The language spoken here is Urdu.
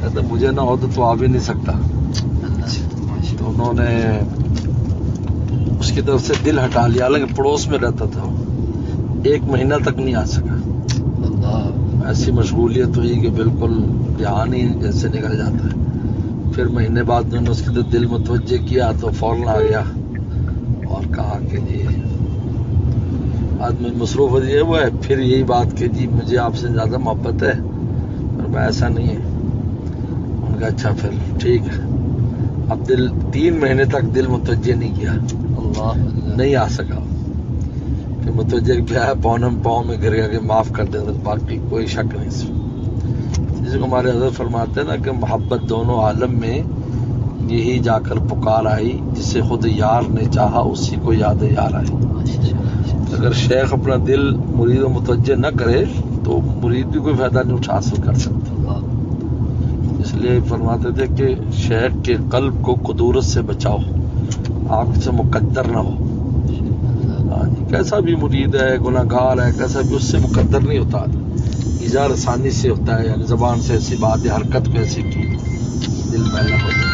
کہتے مجھے نہ ہو تو آ بھی نہیں سکتا. تو انہوں نے اس کی طرف سے دل ہٹا لیا، حالانکہ پڑوس میں رہتا تھا، 1 مہینہ تک نہیں آ سکا. ایسی مشغولیت ہوئی کہ بالکل دھیان ہی جیسے نکل جاتا ہے. پھر مہینے بعد انہوں نے اس کی طرف دل متوجہ کیا تو فوراً آ گیا اور کہا کہ جی آدمی مصروف ہو جائے وہ ہے، پھر یہی بات کہ جی مجھے آپ سے زیادہ محبت ہے اور میں ایسا نہیں ہے. ان کا اچھا پھر ٹھیک ہے. اب 3 مہینے تک دل متوجہ نہیں کیا، نہیں آ سکا. پھر متوجہ کیا ہے پاؤں میں گر گیا کہ معاف کر دے. باقی کوئی شک نہیں اس میں. جس کو ہمارے حضرت فرماتے ہیں نا کہ محبت دونوں عالم میں یہی جا کر پکار آئی، جسے خود یار نے چاہا اسی کو یاد یار آئی. اگر شیخ اپنا دل مرید و متوجہ نہ کرے تو مرید بھی کوئی فائدہ نہیں حاصل کر سکتا. اس لیے فرماتے تھے کہ شیخ کے قلب کو کدورت سے بچاؤ، آپ سے مقدر نہ ہو. کیسا بھی مرید ہے، گناہ گار ہے، کیسا بھی، اس سے مقدر نہیں ہوتا. اظہار آسانی سے ہوتا ہے، یعنی زبان سے ایسی بات یا حرکت کو ایسی کی دل میلا ہو جائے.